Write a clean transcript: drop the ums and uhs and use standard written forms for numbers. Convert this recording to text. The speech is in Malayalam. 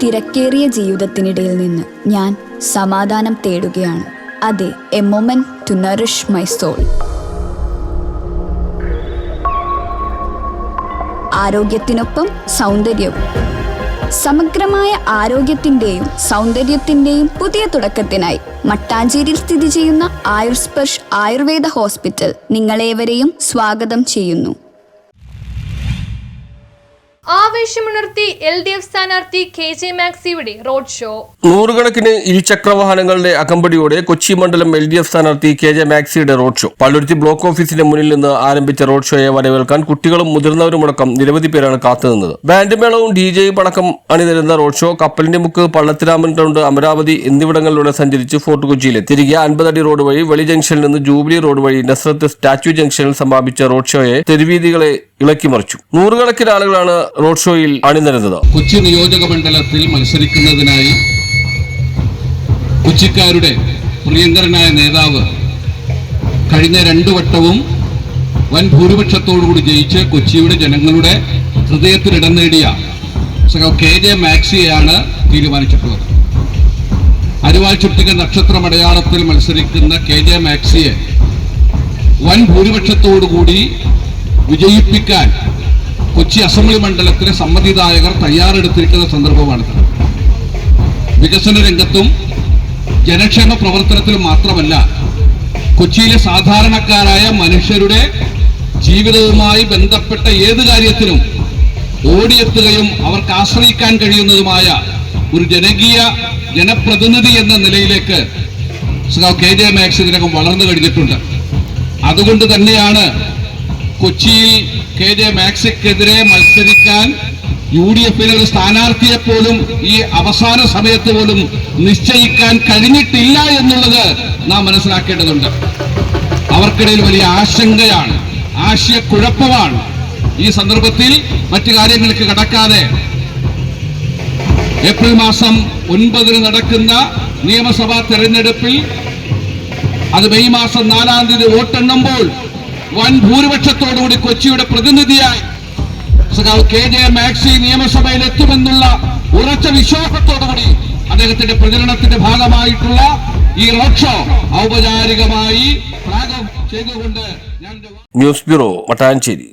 തിരക്കേറിയ ജീവിതത്തിനിടയിൽ നിന്ന് ഞാൻ സമാധാനം തേടുകയാണ്. അതെ, a moment to nourish my soul. ആരോഗ്യത്തിനൊപ്പം സൗന്ദര്യവും. സമഗ്രമായ ആരോഗ്യത്തിൻ്റെയും സൗന്ദര്യത്തിൻ്റെയും പുതിയ തുടക്കത്തിനായി മട്ടാഞ്ചേരിയിൽ സ്ഥിതി ചെയ്യുന്ന ആയുർസ്പർശ് ആയുർവേദ ഹോസ്പിറ്റൽ നിങ്ങളേവരെയും സ്വാഗതം ചെയ്യുന്നു. ആവേശമുണർത്തി LDF സ്ഥാനാർത്ഥി KJ മാക്സിയുടെ റോഡ് ഷോ. നൂറുകണക്കിന് ഇരുചക്രവാഹനങ്ങളുടെ അകമ്പടിയോടെ കൊച്ചി മണ്ഡലം LDF സ്ഥാനാർത്ഥി KJ മാക്സിയുടെ റോഡ് ഷോ. പള്ളുരുത്തി ബ്ലോക്ക് ഓഫീസിന്റെ മുന്നിൽ നിന്ന് ആരംഭിച്ച റോഡ് ഷോയെ വരവേൽക്കാൻ കുട്ടികളും മുതിർന്നവരുമടക്കം നിരവധി പേരാണ് കാത്തുനിന്നത്. ബാൻഡ് മേളവും DJയും അടക്കം അണിനിരുന്ന റോഡ് ഷോ കപ്പലിന്റെ മുക്ക്, പള്ളത്തിരാമൻ ടൗൺ, അമരാവതി എന്നിവിടങ്ങളിലൂടെ സഞ്ചരിച്ച് ഫോർട്ട് കൊച്ചിയിലെത്തി. തിരികെ 50 അടി റോഡ് വഴി വെളി ജംഗ്ഷനിൽ നിന്ന് ജൂബിലി റോഡ് വഴി നസ്രത്ത് സ്റ്റാച്യു ജംഗ്ഷനിൽ സമാപിച്ച റോഡ് ഷോയെ തെരുവീതികളെ ഇളക്കിമറിച്ചു. നൂറുകണക്കിന് ആളുകളാണ് റോഡ് ഷോയിൽ അണിനിരന്നത്. കൊച്ചി നിയോജക മണ്ഡലത്തിൽ മത്സരിക്കുന്നതിനായി കൊച്ചിക്കാരുടെ പ്രിയങ്കരനായ നേതാവ് കഴിഞ്ഞ 2 വട്ടവും വൻ ഭൂരിപക്ഷത്തോടുകൂടി ജയിച്ച് കൊച്ചിയുടെ ജനങ്ങളുടെ ഹൃദയത്തിലിടം നേടിയ KJ മാക്സിയെയാണ് തീരുമാനിച്ചിട്ടുള്ളത്. അരിവാൾ ചുറ്റിക നക്ഷത്രമടയാളത്തിൽ മത്സരിക്കുന്ന KJ മാക്സിയെ വൻ ഭൂരിപക്ഷത്തോടുകൂടി വിജയിപ്പിക്കാൻ കൊച്ചി അസംബ്ലി മണ്ഡലത്തിലെ സമ്മതിദായകർ തയ്യാറെടുത്തിരിക്കുന്ന സന്ദർഭമാണിത്. വികസന രംഗത്തും ജനക്ഷേമ പ്രവർത്തനത്തിലും മാത്രമല്ല, കൊച്ചിയിലെ സാധാരണക്കാരായ മനുഷ്യരുടെ ജീവിതവുമായി ബന്ധപ്പെട്ട ഏത് കാര്യത്തിനും ഓടിയെത്തുകയും അവർക്ക് ആശ്രയിക്കാൻ കഴിയുന്നതുമായ ഒരു ജനപ്രതിനിധി എന്ന നിലയിലേക്ക് KJ മാക്സി ഇതിനകം വളർന്നു കഴിഞ്ഞിട്ടുണ്ട്. അതുകൊണ്ട് തന്നെയാണ് കൊച്ചിയിൽ KJ മാക്സിക്കെതിരെ മത്സരിക്കാൻ UDFിന് ഒരു സ്ഥാനാർത്ഥിയെ പോലും ഈ അവസാന സമയത്ത് പോലും നിശ്ചയിക്കാൻ കഴിഞ്ഞിട്ടില്ല എന്നുള്ളത് നാം മനസ്സിലാക്കേണ്ടതുണ്ട്. അവർക്കിടയിൽ വലിയ ആശങ്കയാണ്, ആശയക്കുഴപ്പമാണ്. ഈ സന്ദർഭത്തിൽ മറ്റു കാര്യങ്ങൾക്ക് കടക്കാതെ ഏപ്രിൽ മാസം 9 നടക്കുന്ന നിയമസഭാ തെരഞ്ഞെടുപ്പിൽ അത് മെയ് മാസം 4-ാം തീയതി വോട്ടെണ്ണുമ്പോൾ വൻ ഭൂരിപക്ഷത്തോടുകൂടി കൊച്ചിയുടെ പ്രതിനിധിയായി KJ മാക്സി നിയമസഭയിൽ എത്തുമെന്നുള്ള ഉറച്ച വിശ്വാസത്തോടുകൂടി അദ്ദേഹത്തിന്റെ പ്രചരണത്തിന്റെ ഭാഗമായിട്ടുള്ള ഈ റോഡ് ഷോ ഔപചാരികമായി ഫ്ലാഗ് ഓഫ് ചെയ്തുകൊണ്ട് ഞാൻ. News bureau, Mattancherry.